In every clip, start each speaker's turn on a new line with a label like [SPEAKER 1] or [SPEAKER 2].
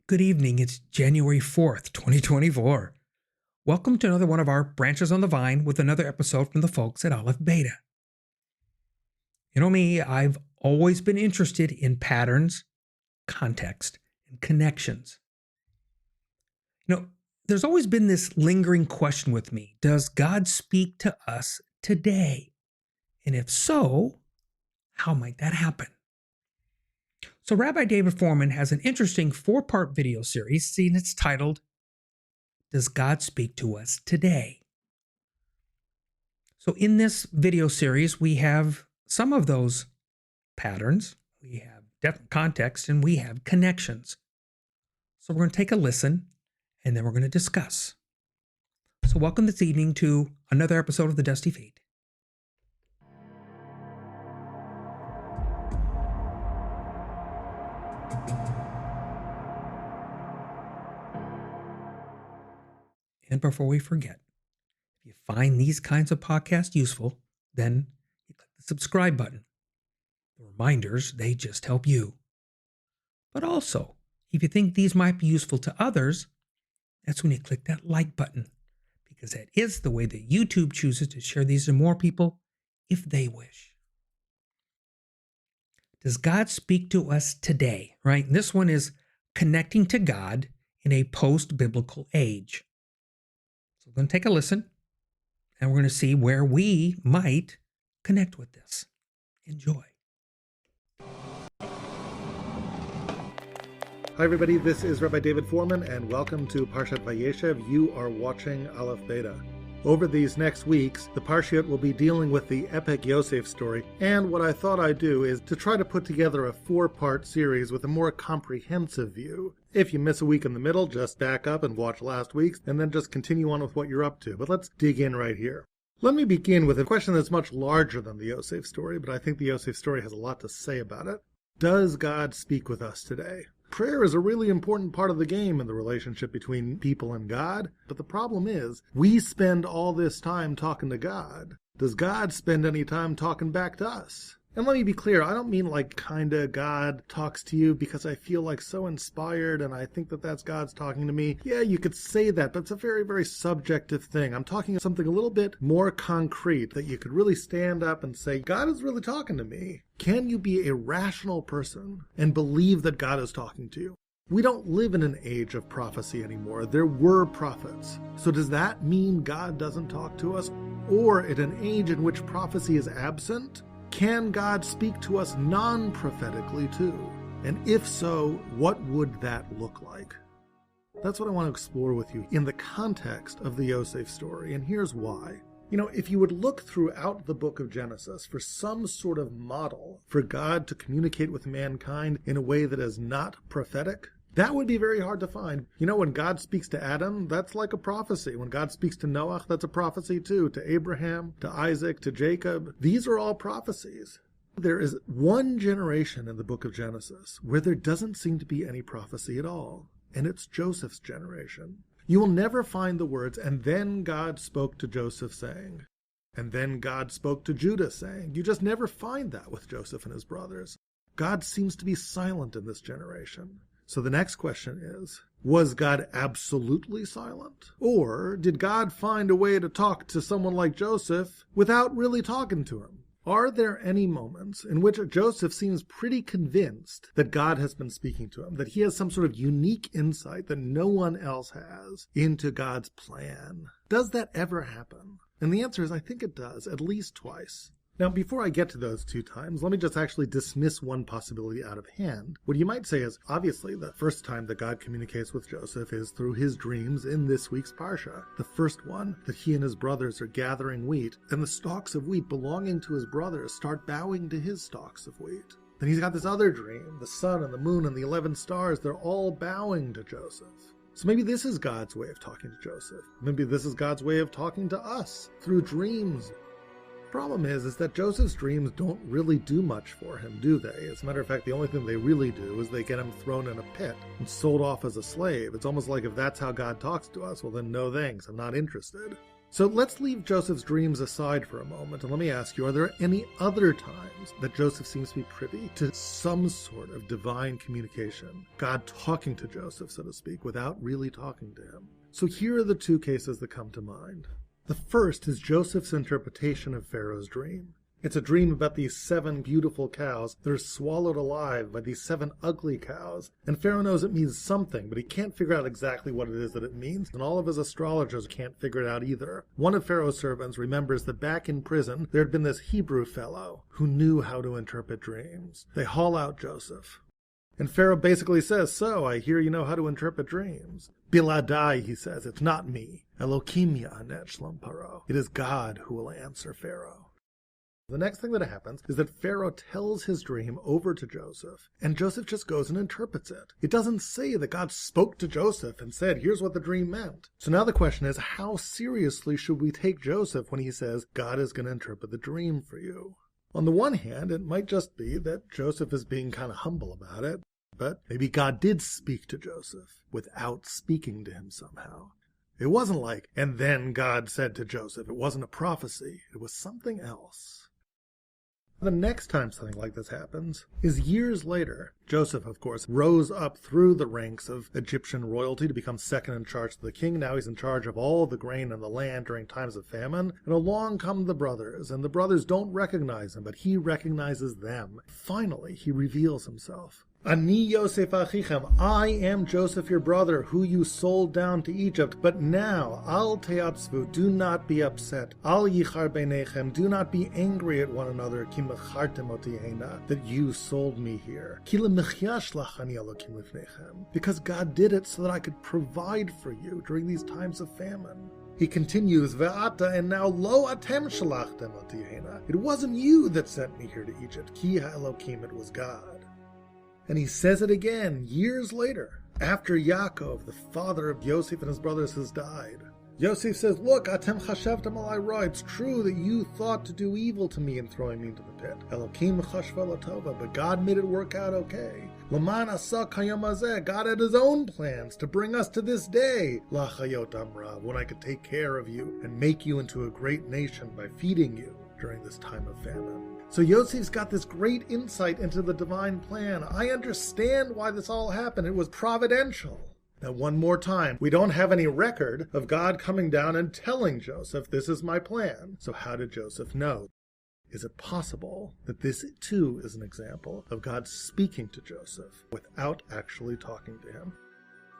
[SPEAKER 1] Good evening. It's January 4th, 2024. Welcome to another one of our branches on the vine with another episode from the folks at Aleph Beta. You know me, I've always been interested in patterns, context, and connections. There's always been this lingering question with me. Does God speak to us today? And if so, how might that happen? So Rabbi David Fohrman has an interesting 4-part video series, and it's titled, Does God Speak to Us Today? So in this video series, we have some of those patterns, we have different context, and we have connections. So we're going to take a listen, and then we're going to discuss. So welcome this evening to another episode of TheDustyFeet. And before we forget, if you find these kinds of podcasts useful, then you click the subscribe button. The reminders, they just help you. But also, if you think these might be useful to others, that's when you click that like button, because that is the way that YouTube chooses to share these to more people if they wish. Does God speak to us today, right? And this one is connecting to God in a post-biblical age. So we're going to take a listen, and we're going to see where we might connect with this. Enjoy.
[SPEAKER 2] Hi everybody, this is Rabbi David Fohrman, and welcome to Parshat Vayeshev. You are watching Aleph Beta. Over these next weeks, the Parshat will be dealing with the epic Yosef story, and what I thought I'd do is to try to put together a 4-part series with a more comprehensive view. If you miss a week in the middle, just back up and watch last week's, and then just continue on with what you're up to. But let's dig in right here. Let me begin with a question that's much larger than the Yosef story, but I think the Yosef story has a lot to say about it. Does God speak with us today? Prayer is a really important part of the game in the relationship between people and God, but the problem is, we spend all this time talking to God. Does God spend any time talking back to us? And let me be clear, I don't mean like kinda God talks to you because I feel like so inspired and I think that that's God's talking to me. Yeah, you could say that, but it's a very, very subjective thing. I'm talking something a little bit more concrete that you could really stand up and say, God is really talking to me. Can you be a rational person and believe that God is talking to you? We don't live in an age of prophecy anymore. There were prophets. So does that mean God doesn't talk to us? Or in an age in which prophecy is absent, can God speak to us non-prophetically too? And if so, what would that look like? That's what I want to explore with you in the context of the Yosef story, and here's why. If you would look throughout the book of Genesis for some sort of model for God to communicate with mankind in a way that is not prophetic, that would be very hard to find. When God speaks to Adam, that's like a prophecy. When God speaks to Noah, that's a prophecy too. To Abraham, to Isaac, to Jacob, these are all prophecies. There is one generation in the book of Genesis where there doesn't seem to be any prophecy at all, and it's Joseph's generation. You will never find the words, and then God spoke to Joseph saying, and then God spoke to Judah saying. You just never find that with Joseph and his brothers. God seems to be silent in this generation. So the next question is, was God absolutely silent? Or did God find a way to talk to someone like Joseph without really talking to him? Are there any moments in which Joseph seems pretty convinced that God has been speaking to him, that he has some sort of unique insight that no one else has into God's plan? Does that ever happen? And the answer is, I think it does, at least twice. Now, before I get to those 2 times, let me just actually dismiss one possibility out of hand. What you might say is, obviously, the first time that God communicates with Joseph is through his dreams in this week's Parsha. The first one, that he and his brothers are gathering wheat, and the stalks of wheat belonging to his brothers start bowing to his stalks of wheat. Then he's got this other dream, the sun and the moon and the 11 stars, they're all bowing to Joseph. So maybe this is God's way of talking to Joseph. Maybe this is God's way of talking to us through dreams. Problem is that Joseph's dreams don't really do much for him, do they? As a matter of fact, the only thing they really do is they get him thrown in a pit and sold off as a slave. It's almost like if that's how God talks to us, well then no thanks, I'm not interested. So let's leave Joseph's dreams aside for a moment, and let me ask you, are there any other times that Joseph seems to be privy to some sort of divine communication? God talking to Joseph, so to speak, without really talking to him. So here are the two cases that come to mind. The first is Joseph's interpretation of Pharaoh's dream. It's a dream about these 7 beautiful cows that are swallowed alive by these 7 ugly cows. And Pharaoh knows it means something, but he can't figure out exactly what it is that it means, and all of his astrologers can't figure it out either. One of Pharaoh's servants remembers that back in prison there had been this Hebrew fellow who knew how to interpret dreams. They haul out Joseph. And Pharaoh basically says, "So, I hear you know how to interpret dreams." Biladai, he says, "It's not me. Elokim ya'anet shlom paro." It is God who will answer Pharaoh. The next thing that happens is that Pharaoh tells his dream over to Joseph, and Joseph just goes and interprets it. It doesn't say that God spoke to Joseph and said, "Here's what the dream meant." So now the question is, how seriously should we take Joseph when he says, "God is going to interpret the dream for you"? On the one hand, it might just be that Joseph is being kind of humble about it, but maybe God did speak to Joseph without speaking to him somehow. It wasn't like, "and then God said to Joseph." It wasn't a prophecy. It was something else. The next time something like this happens is years later. Joseph, of course, rose up through the ranks of Egyptian royalty to become second in charge to the king. Now he's in charge of all the grain in the land during times of famine. And along come the brothers, and the brothers don't recognize him, but he recognizes them. Finally, he reveals himself. Ani Yosef achichem, I am Joseph your brother, who you sold down to Egypt. But now, al teatzvu, do not be upset. Al yichar beinechem, do not be angry at one another, ki mechartem oti hena, that you sold me here. Ki lemechya shlach ani elokim lifnechem, because God did it so that I could provide for you during these times of famine. He continues, Ve'ata, and now lo atem shalachtem oti hena. It wasn't you that sent me here to Egypt. Ki ha'elokim, it was God. And he says it again years later, after Yaakov, the father of Yosef and his brothers, has died. Yosef says, "Look, atem chashavtem alai ra. It's true that you thought to do evil to me in throwing me into the pit. Elokim chashva latova, but God made it work out okay. Laman asa kayom hazeh. God had his own plans to bring us to this day. Lachayot amrav, when I could take care of you and make you into a great nation by feeding you during this time of famine." So Yosef's got this great insight into the divine plan. I understand why this all happened. It was providential. Now, one more time, we don't have any record of God coming down and telling Joseph, "This is my plan." So how did Joseph know? Is it possible that this too is an example of God speaking to Joseph without actually talking to him?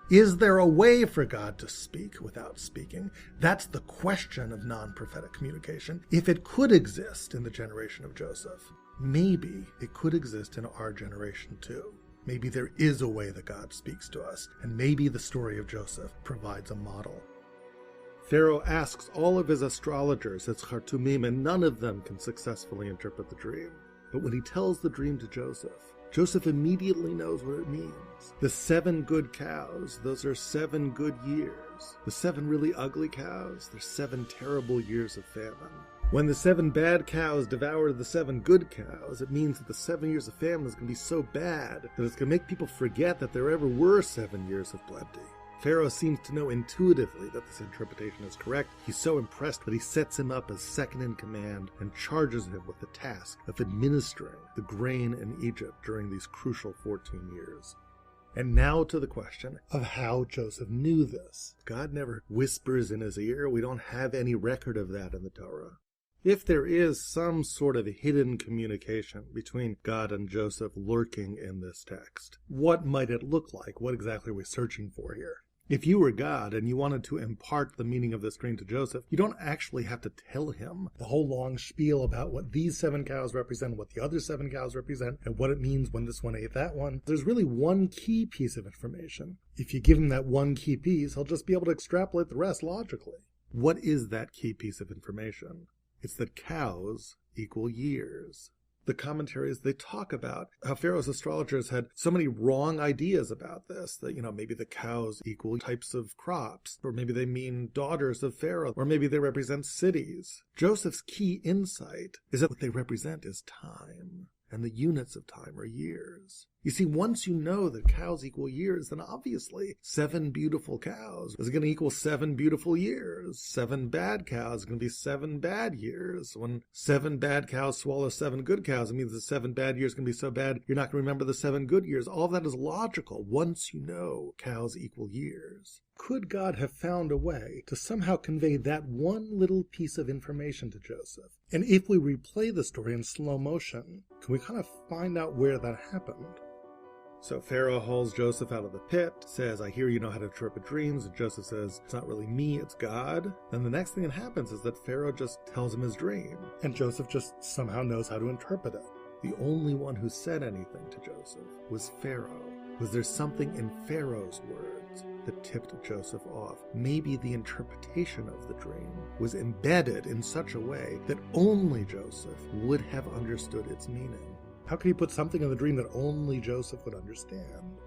[SPEAKER 2] Is there a way for God to speak without speaking? That's the question of non-prophetic communication. If it could exist in the generation of Joseph, maybe it could exist in our generation too. Maybe there is a way that God speaks to us, and maybe the story of Joseph provides a model. Pharaoh asks all of his astrologers, his Khartoumim, and none of them can successfully interpret the dream. But when he tells the dream to Joseph immediately knows what it means. The 7 good cows, those are 7 good years. The 7 really ugly cows, they're 7 terrible years of famine. When the 7 bad cows devour the 7 good cows, it means that the 7 years of famine is going to be so bad that it's going to make people forget that there ever were 7 years of plenty. Pharaoh seems to know intuitively that this interpretation is correct. He's so impressed that he sets him up as second in command and charges him with the task of administering the grain in Egypt during these crucial 14 years. And now to the question of how Joseph knew this. God never whispers in his ear. We don't have any record of that in the Torah. If there is some sort of hidden communication between God and Joseph lurking in this text, what might it look like? What exactly are we searching for here? If you were God and you wanted to impart the meaning of this dream to Joseph, you don't actually have to tell him the whole long spiel about what these 7 cows represent, what the other 7 cows represent, and what it means when this one ate that one. There's really one key piece of information. If you give him that one key piece, he'll just be able to extrapolate the rest logically. What is that key piece of information? It's that cows equal years. The commentaries, they talk about how Pharaoh's astrologers had so many wrong ideas about this, that, maybe the cows equal types of crops, or maybe they mean daughters of Pharaoh, or maybe they represent cities. Joseph's key insight is that what they represent is time, and the units of time are years. You see, once you know that cows equal years, then obviously 7 beautiful cows is going to equal 7 beautiful years. 7 bad cows is going to be 7 bad years. When 7 bad cows swallow 7 good cows, it means the 7 bad years can be so bad you're not going to remember the 7 good years. All of that is logical once you know cows equal years. Could God have found a way to somehow convey that one little piece of information to Joseph? And if we replay the story in slow motion, can we kind of find out where that happened? So Pharaoh hauls Joseph out of the pit, says, I hear you know how to interpret dreams. And Joseph says, it's not really me, it's God. Then the next thing that happens is that Pharaoh just tells him his dream. And Joseph just somehow knows how to interpret it. The only one who said anything to Joseph was Pharaoh. Was there something in Pharaoh's words that tipped Joseph off? Maybe the interpretation of the dream was embedded in such a way that only Joseph would have understood its meaning. How could he put something in the dream that only Joseph would understand?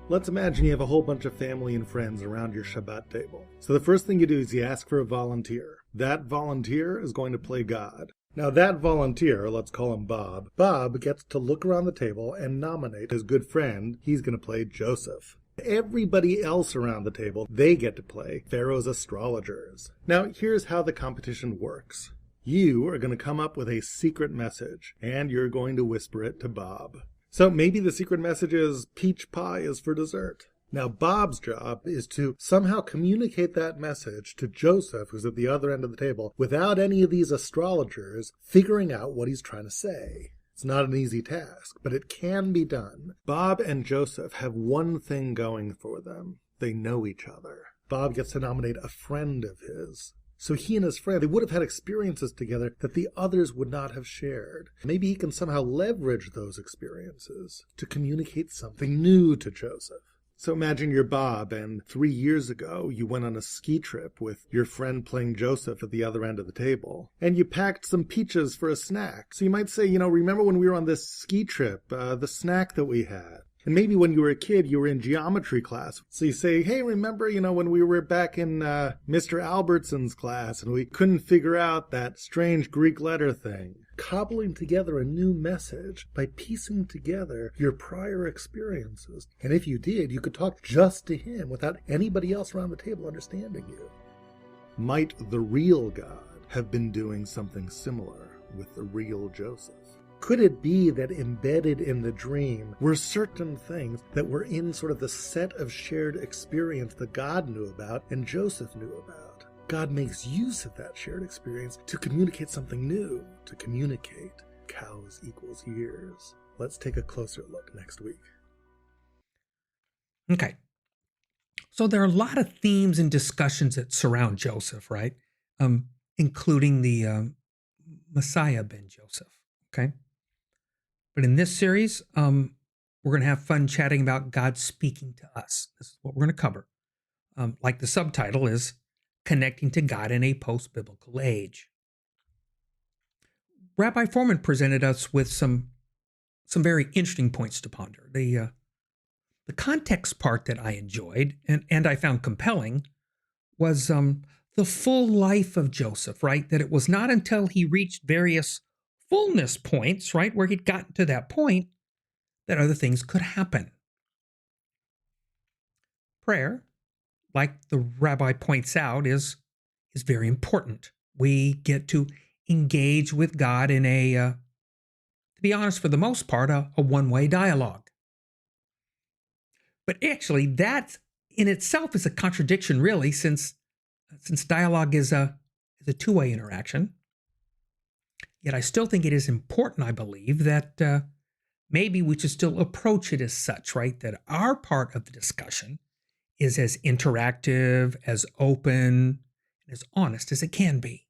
[SPEAKER 2] Let's imagine you have a whole bunch of family and friends around your Shabbat table. So the first thing you do is you ask for a volunteer. That volunteer is going to play God. Now that volunteer, let's call him Bob. Bob gets to look around the table and nominate his good friend. He's going to play Joseph. Everybody else around the table, they get to play Pharaoh's astrologers. Now here's how the competition works. You are going to come up with a secret message, and you're going to whisper it to Bob. So maybe the secret message is peach pie is for dessert. Now Bob's job is to somehow communicate that message to Joseph, who's at the other end of the table, without any of these astrologers figuring out what he's trying to say. It's not an easy task, but it can be done. Bob and Joseph have one thing going for them. They know each other. Bob gets to nominate a friend of his. So he and his friend, they would have had experiences together that the others would not have shared. Maybe he can somehow leverage those experiences to communicate something new to Joseph. So imagine you're Bob, and 3 years ago you went on a ski trip with your friend playing Joseph at the other end of the table. And you packed some peaches for a snack. So you might say, remember when we were on this ski trip, the snack that we had? And maybe when you were a kid, you were in geometry class. So you say, hey, remember, when we were back in Mr. Albertson's class and we couldn't figure out that strange Greek letter thing. Cobbling together a new message by piecing together your prior experiences. And if you did, you could talk just to him without anybody else around the table understanding you. Might the real God have been doing something similar with the real Joseph? Could it be that embedded in the dream were certain things that were in sort of the set of shared experience that God knew about and Joseph knew about? God makes use of that shared experience to communicate something new, to communicate cows equals years. Let's take a closer look next week.
[SPEAKER 1] Okay. So there are a lot of themes and discussions that surround Joseph, right? Including the Messiah ben Joseph, okay? But in this series, we're going to have fun chatting about God speaking to us. This is what we're going to cover. Like the subtitle is Connecting to God in a Post-Biblical Age. Rabbi Fohrman presented us with some very interesting points to ponder. The context part that I enjoyed and I found compelling was the full life of Joseph, right? That it was not until he reached various fullness points, right, where he'd gotten to that point, that other things could happen. Prayer, like the rabbi points out, is very important. We get to engage with God in to be honest, for the most part, a one-way dialogue. But actually, that in itself is a contradiction, really, since dialogue is a two-way interaction. Yet I still think it is important, I believe, that maybe we should still approach it as such, right? That our part of the discussion is as interactive, as open, and as honest as it can be.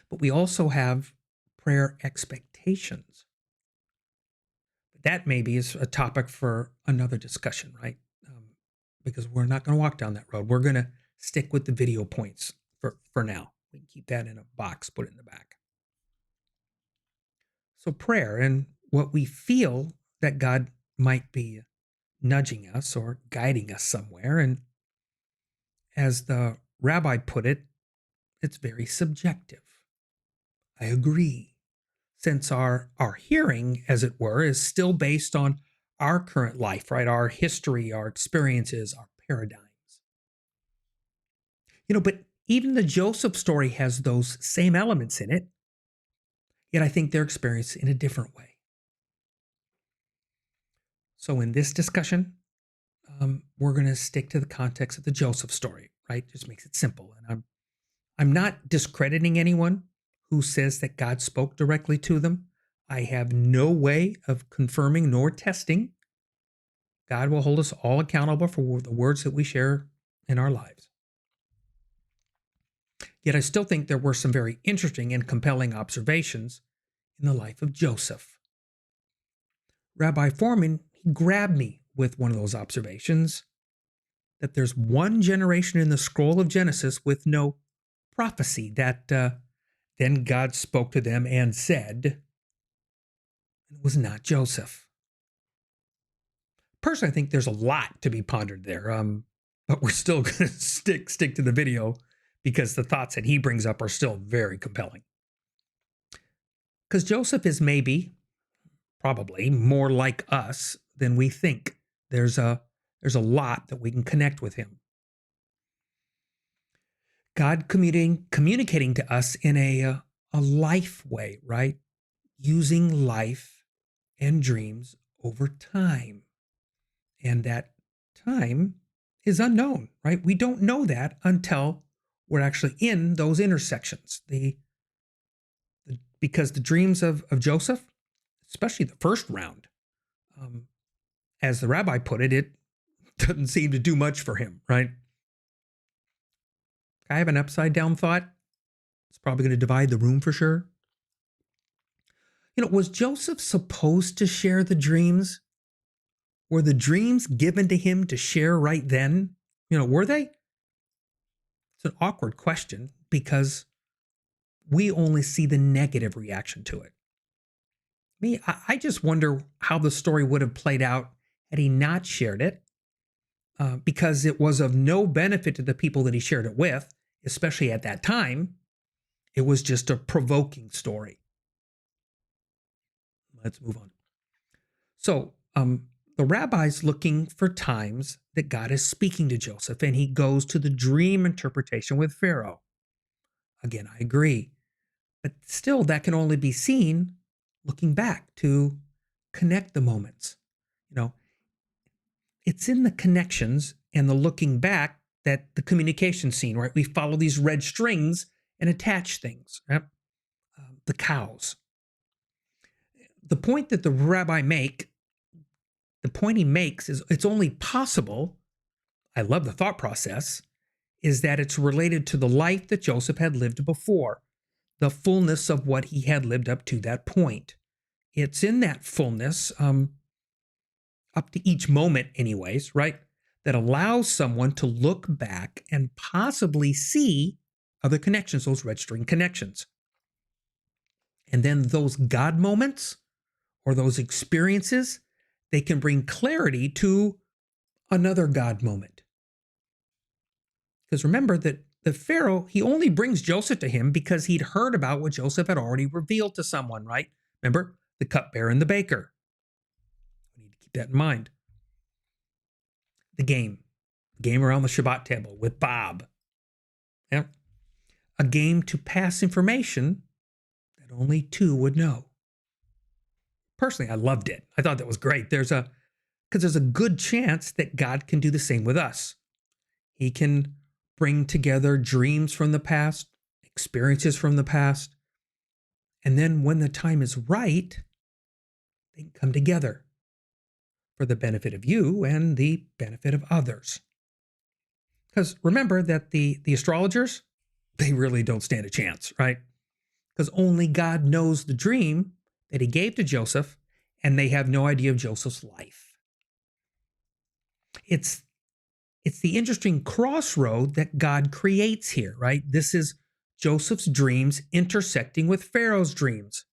[SPEAKER 1] But we also have prayer expectations. That maybe is a topic for another discussion, right? Because we're not going to walk down that road. We're going to stick with the video points for now. We can keep that in a box, put it in the back. So prayer and what we feel that God might be nudging us or guiding us somewhere. And as the rabbi put it, it's very subjective. I agree. since our hearing, as it were, is still based on our current life, right? Our history, our experiences, our paradigms. But even the Joseph story has those same elements in it, yet I think they're experienced in a different way. So in this discussion, we're going to stick to the context of the Joseph story, right? Just makes it simple. And I'm not discrediting anyone who says that God spoke directly to them. I have no way of confirming nor testing. God will hold us all accountable for the words that we share in our lives. Yet I still think there were some very interesting and compelling observations in the life of Joseph. Rabbi Fohrman, he grabbed me with one of those observations that there's one generation in the scroll of Genesis with no prophecy, that then God spoke to them and said, it was not Joseph. Personally, I think there's a lot to be pondered there, but we're still going to stick to the video because the thoughts that he brings up are still very compelling. Because Joseph is probably more like us than we think. There's a lot that we can connect with him. God communicating to us in a life way, right? Using life and dreams over time. And that time is unknown, right? We don't know that until we're actually in those intersections. Because the dreams of Joseph, especially the first round, as the rabbi put it, it doesn't seem to do much for him, right? I have an upside down thought. It's probably going to divide the room for sure. Was Joseph supposed to share the dreams? Were the dreams given to him to share right then? Were they? It's an awkward question because we only see the negative reaction to it. I just wonder how the story would have played out had he not shared it, because it was of no benefit to the people that he shared it with, especially at that time. It was just a provoking story. Let's move on. So, the rabbi's looking for times that God is speaking to Joseph, and he goes to the dream interpretation with Pharaoh. Again, I agree. But still, that can only be seen looking back to connect the moments. It's in the connections and the looking back that the communication scene, right? We follow these red strings and attach things, right? The cows. The point that the point he makes is it's only possible, I love the thought process, is that it's related to the life that Joseph had lived before, the fullness of what he had lived up to that point. It's in that fullness, up to each moment anyways, right, that allows someone to look back and possibly see other connections, those red string connections. And then those God moments or those experiences, they can bring clarity to another God moment. Because remember that the Pharaoh, he only brings Joseph to him because he'd heard about what Joseph had already revealed to someone, right? Remember, the cupbearer and the baker. We need to keep that in mind. The game around the Shabbat table with Bob. Yeah. A game to pass information that only two would know. Personally, I loved it. I thought that was great. Because there's a good chance that God can do the same with us. He can bring together dreams from the past, experiences from the past, and then when the time is right, they can come together for the benefit of you and the benefit of others. Because remember that the astrologers, they really don't stand a chance, right? Because only God knows the dream that he gave to Joseph, and they have no idea of Joseph's life. It's the interesting crossroad that God creates here, right? This is Joseph's dreams intersecting with Pharaoh's dreams.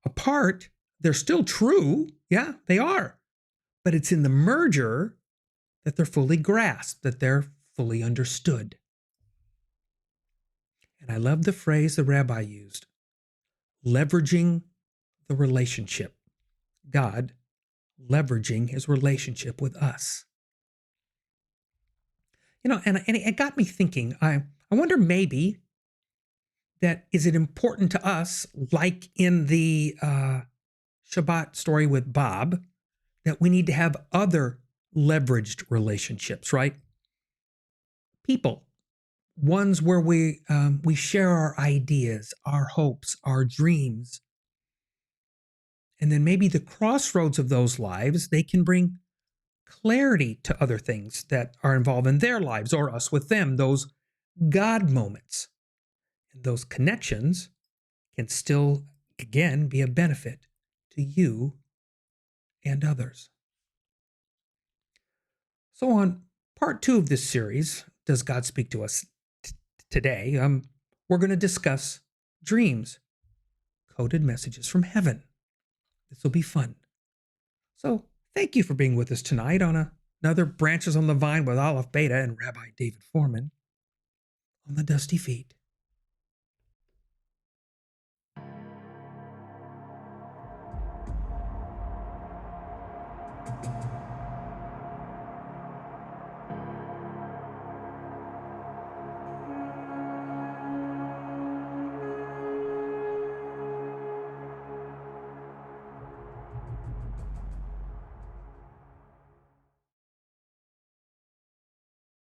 [SPEAKER 1] Apart, they're still true. Yeah, they are. But it's in the merger that they're fully grasped, that they're fully understood. And I love the phrase the rabbi used, leveraging the relationship. God leveraging his relationship with us. And it got me thinking, I wonder maybe that is it important to us, like in the Shabbat story with Bob, that we need to have other leveraged relationships, right? People, ones where we share our ideas, our hopes, our dreams, and then maybe the crossroads of those lives, they can bring clarity to other things that are involved in their lives or us with them, those God moments. And those connections can still, again, be a benefit to you and others. So, on part 2 of this series, Does God Speak to Us Today? We're going to discuss dreams, coded messages from heaven. This will be fun. So, thank you for being with us tonight on another Branches on the Vine with Aleph Beta and Rabbi David Fohrman on the Dusty Feet.